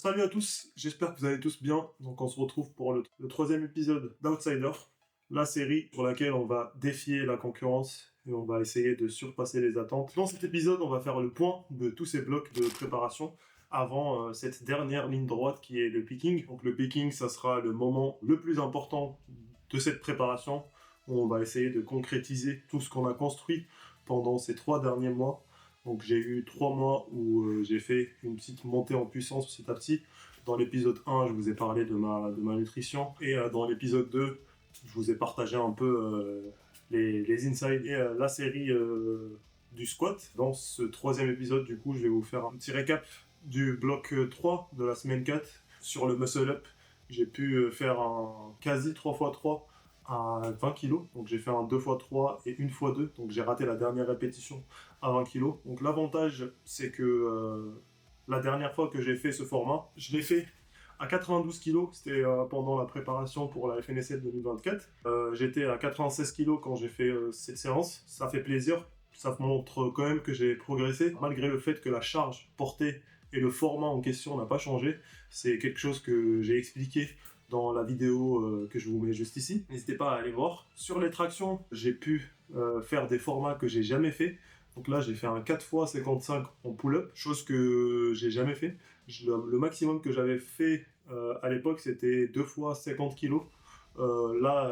Salut à tous, j'espère que vous allez tous bien. Donc on se retrouve pour le troisième épisode d'Outsider, la série sur laquelle on va défier la concurrence et on va essayer de surpasser les attentes. Dans cet épisode, on va faire le point de tous ces blocs de préparation avant cette dernière ligne droite qui est le picking. Donc le picking, ça sera le moment le plus important de cette préparation où on va essayer de concrétiser tout ce qu'on a construit pendant ces 3 derniers mois. Donc j'ai eu 3 mois où j'ai fait une petite montée en puissance petit à petit. Dans l'épisode 1, je vous ai parlé de ma nutrition. Et dans l'épisode 2, je vous ai partagé un peu les insides et la série du squat. Dans ce 3e épisode, du coup, je vais vous faire un petit récap du bloc 3 de la semaine 4 sur le muscle up. J'ai pu faire un quasi 3x3 à 20 kg, donc j'ai fait un 2x3 et 1x2, donc j'ai raté la dernière répétition à 20 kg. Donc l'avantage, c'est que la dernière fois que j'ai fait ce format, je l'ai fait à 92 kg, c'était pendant la préparation pour la FNSL 2024. J'étais à 96 kg quand j'ai fait cette séance, ça fait plaisir, ça montre quand même que j'ai progressé, malgré le fait que la charge portée et le format en question n'a pas changé. C'est quelque chose que j'ai expliqué dans la vidéo que je vous mets juste ici. N'hésitez pas à aller voir. Sur les tractions, j'ai pu faire des formats que j'ai jamais fait. Donc là, j'ai fait un 4x55 en pull-up, chose que j'ai jamais fait. Le maximum que j'avais fait à l'époque, c'était 2x50 kg. Là,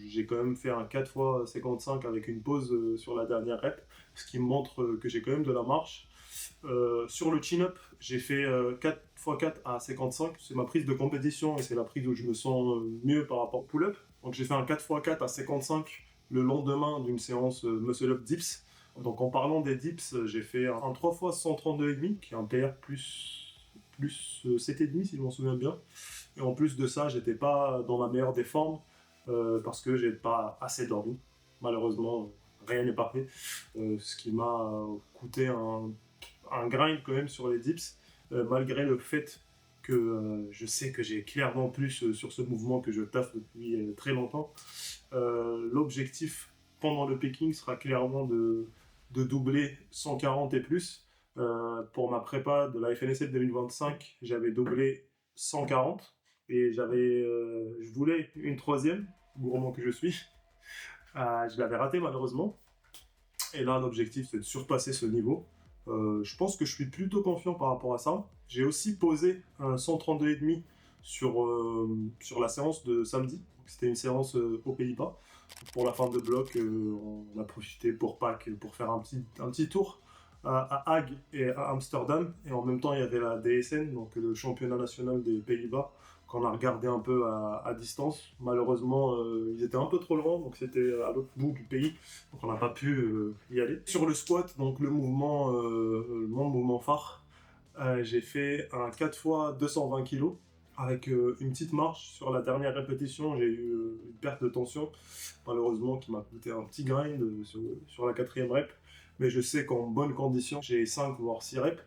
j'ai quand même fait un 4x55 avec une pause sur la dernière rep, ce qui me montre que j'ai quand même de la marche. Sur le chin-up, j'ai fait 4x4 à 55. C'est ma prise de compétition et c'est la prise où je me sens mieux par rapport au pull-up. Donc j'ai fait un 4x4 à 55 le lendemain d'une séance muscle-up dips. Donc en parlant des dips, j'ai fait un 3x132,5 qui est un PR plus 7,5 si je m'en souviens bien. Et en plus de ça, j'étais pas dans la meilleure des formes parce que j'ai pas assez dormi. Malheureusement, rien n'est parfait. Ce qui m'a coûté un grind quand même sur les dips, malgré le fait que je sais que j'ai clairement plus sur ce mouvement que je taffe depuis très longtemps. L'objectif pendant le picking sera clairement de doubler 140 et plus. Pour ma prépa de la FNSL 2025, j'avais doublé 140 et je voulais une 3e, gourmand que je suis. Je l'avais raté malheureusement. Et là, l'objectif, c'est de surpasser ce niveau. Je pense que je suis plutôt confiant par rapport à ça. J'ai aussi posé un 132,5 sur la séance de samedi. C'était une séance aux Pays-Bas. Pour la fin de bloc, on a profité pour Pâques pour faire un petit tour à Hague et à Amsterdam. Et en même temps, il y avait la DSN, donc le championnat national des Pays-Bas, qu'on a regardé un peu à distance. Malheureusement, ils étaient un peu trop loin, donc c'était à l'autre bout du pays, donc on n'a pas pu y aller. Sur le squat, donc mon mouvement phare, j'ai fait un 4x220 kg avec une petite marche. Sur la dernière répétition, j'ai eu une perte de tension, malheureusement, qui m'a coûté un petit grind sur la 4e rep. Mais je sais qu'en bonne condition, j'ai 5 voire 6 reps,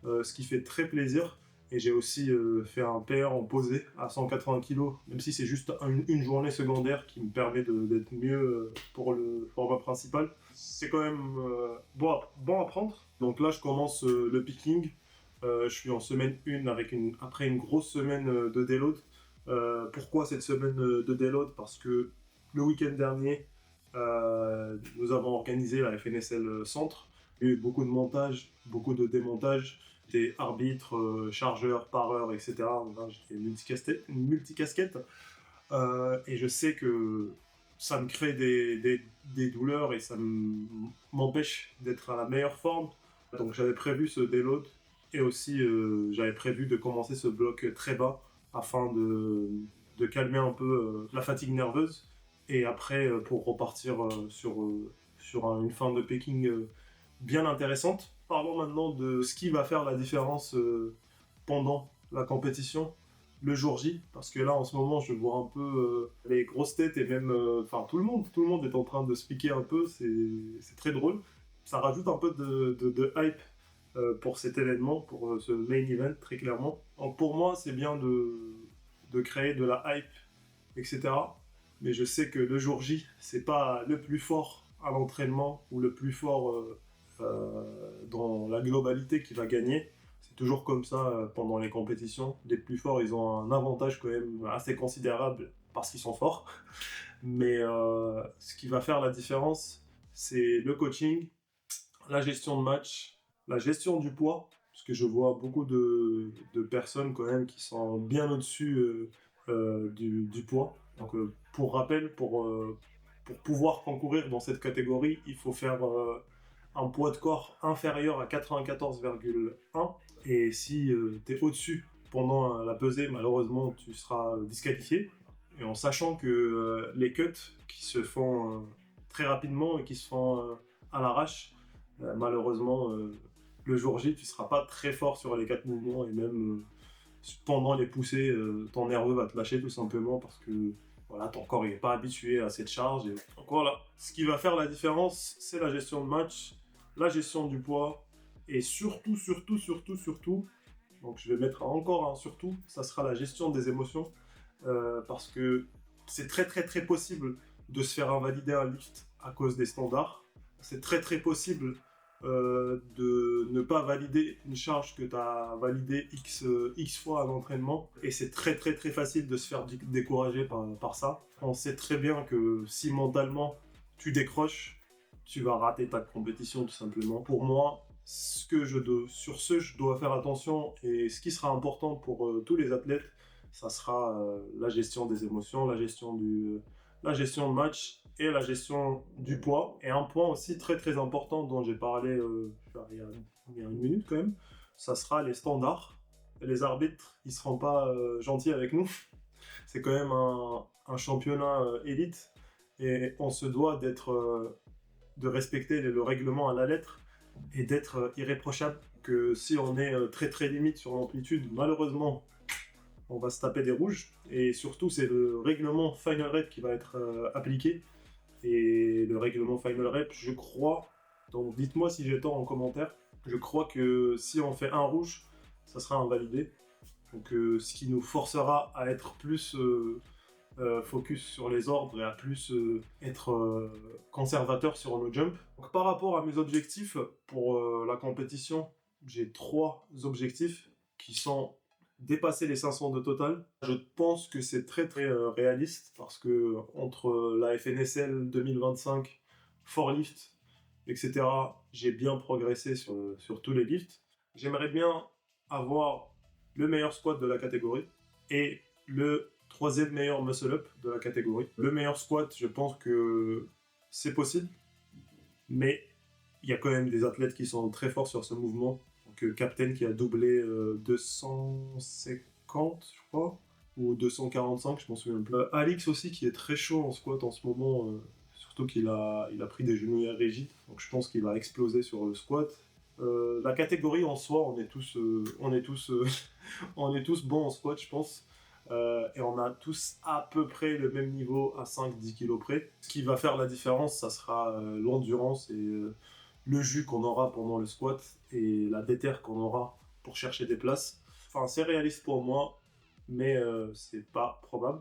ce qui fait très plaisir. Et j'ai aussi fait un PR en posé à 180 kg, même si c'est juste une journée secondaire qui me permet d'être mieux pour le format principal. C'est quand même bon à prendre. Donc là, je commence le picking. Je suis en semaine 1 après une grosse semaine de déload. Pourquoi cette semaine de déload? Parce que le week-end dernier, nous avons organisé la FNSL Centre. Il y a eu beaucoup de montage, beaucoup de démontage. J'étais arbitre, chargeur, pareur, etc. Donc là, j'étais multicasquette. Et je sais que ça me crée des douleurs et ça m'empêche d'être à la meilleure forme. Donc j'avais prévu ce déload et aussi j'avais prévu de commencer ce bloc très bas afin de calmer un peu la fatigue nerveuse. Et après, pour repartir sur une fin de picking bien intéressante. Parlons maintenant de ce qui va faire la différence pendant la compétition, le jour J, parce que là en ce moment je vois un peu les grosses têtes et même, tout le monde est en train de se piquer un peu, c'est très drôle. Ça rajoute un peu de hype pour cet événement, pour ce main event très clairement. Donc pour moi c'est bien de créer de la hype, etc. Mais je sais que le jour J, c'est pas le plus fort à l'entraînement ou le plus fort dans la globalité qui va gagner. C'est toujours comme ça pendant les compétitions. Les plus forts, ils ont un avantage quand même assez considérable parce qu'ils sont forts. Mais ce qui va faire la différence, c'est le coaching, la gestion de match, la gestion du poids, parce que je vois beaucoup de personnes quand même qui sont bien au-dessus du poids. Donc pour rappel, pour pouvoir concourir dans cette catégorie, il faut faire un poids de corps inférieur à 94,1. Et si tu es au-dessus pendant la pesée, malheureusement, tu seras disqualifié. Et en sachant que les cuts qui se font très rapidement et qui se font à l'arrache, malheureusement, le jour J, tu ne seras pas très fort sur les 4 mouvements et même pendant les poussées, ton nerveux va te lâcher tout simplement parce que voilà, ton corps n'est pas habitué à cette charge. Donc voilà, ce qui va faire la différence, c'est la gestion de match, la gestion du poids et surtout, donc je vais mettre encore un surtout, ça sera la gestion des émotions parce que c'est très possible de se faire invalider un lift à cause des standards. C'est très possible de ne pas valider une charge que tu as validée X fois à l'entraînement. Et c'est très facile de se faire décourager par ça. On sait très bien que si mentalement tu décroches, tu vas rater ta compétition tout simplement. Pour moi, sur ce je dois faire attention et ce qui sera important pour tous les athlètes, ça sera la gestion des émotions, la gestion de match et la gestion du poids. Et un point aussi très important dont j'ai parlé il y a une minute quand même, ça sera les standards. Les arbitres, ils seront pas gentils avec nous. C'est quand même un championnat élite et on se doit de respecter le règlement à la lettre et d'être irréprochable. Que si on est très limite sur l'amplitude, malheureusement, on va se taper des rouges. Et surtout, c'est le règlement Final Rep qui va être appliqué. Et le règlement Final Rep, je crois, donc dites-moi si j'ai tort en commentaire, je crois que si on fait un rouge, ça sera invalidé. Donc ce qui nous forcera à être plus focus sur les ordres et à plus être conservateur sur nos jumps. Donc, par rapport à mes objectifs pour la compétition, j'ai 3 objectifs qui sont dépasser les 500 de total. Je pense que c'est très réaliste parce que entre la FNSL 2025, Forlift, etc., j'ai bien progressé sur tous les lifts. J'aimerais bien avoir le meilleur squat de la catégorie et le 3e meilleur muscle-up de la catégorie. Le meilleur squat, je pense que c'est possible, mais il y a quand même des athlètes qui sont très forts sur ce mouvement. Donc Captain qui a doublé 250, je crois, ou 245, je m'en souviens plus. Alix aussi qui est très chaud en squat en ce moment, surtout qu'il a pris des genouillères rigides, donc je pense qu'il va exploser sur le squat. La catégorie en soi, on est tous on est tous bons en squat, je pense. Et on a tous à peu près le même niveau à 5-10 kg près. Ce qui va faire la différence, ça sera l'endurance et le jus qu'on aura pendant le squat et la déterre qu'on aura pour chercher des places. Enfin, c'est réaliste pour moi, mais c'est pas probable.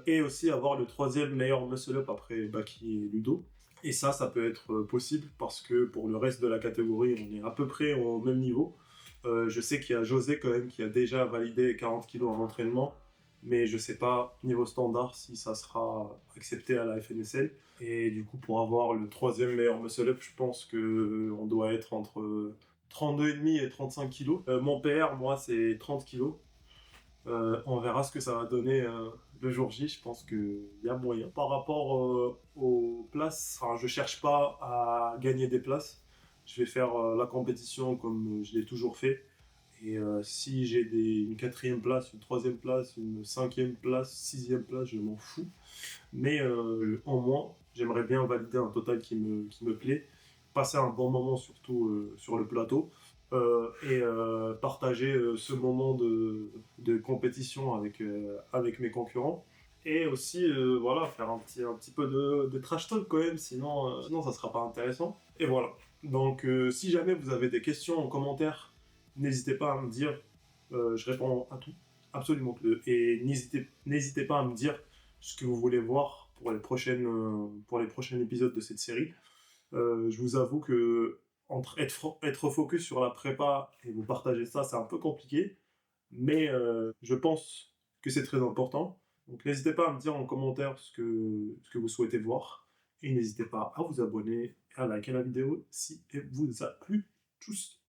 Et aussi avoir le 3e meilleur muscle-up après Baki et Ludo. Et ça peut être possible parce que pour le reste de la catégorie, on est à peu près au même niveau. Je sais qu'il y a José quand même qui a déjà validé 40 kg en entraînement, mais je sais pas niveau standard si ça sera accepté à la FNSL. Et du coup, pour avoir le 3e meilleur muscle-up, je pense qu'on doit être entre 32,5 et 35 kg. Mon PR, moi, c'est 30 kg. On verra ce que ça va donner le jour J. Je pense qu'il y a moyen. Par rapport aux places, je cherche pas à gagner des places. Je vais faire la compétition comme je l'ai toujours fait. Et si j'ai une 4e place, une 3e place, une 5e place, 6e place, je m'en fous. Mais en moins, j'aimerais bien valider un total qui me plaît, passer un bon moment surtout sur le plateau et partager ce moment de compétition avec mes concurrents. Et aussi, voilà, faire un petit peu de trash talk quand même, sinon ça sera pas intéressant. Et voilà. Donc, si jamais vous avez des questions en commentaire, n'hésitez pas à me dire. Je réponds à tout, absolument tout. Et n'hésitez pas à me dire ce que vous voulez voir pour les prochains épisodes de cette série. Je vous avoue que entre être focus sur la prépa et vous partager ça, c'est un peu compliqué. Mais je pense que c'est très important. Donc n'hésitez pas à me dire en commentaire ce que vous souhaitez voir. Et n'hésitez pas à vous abonner et à liker la vidéo si elle vous a plu. Tchuss!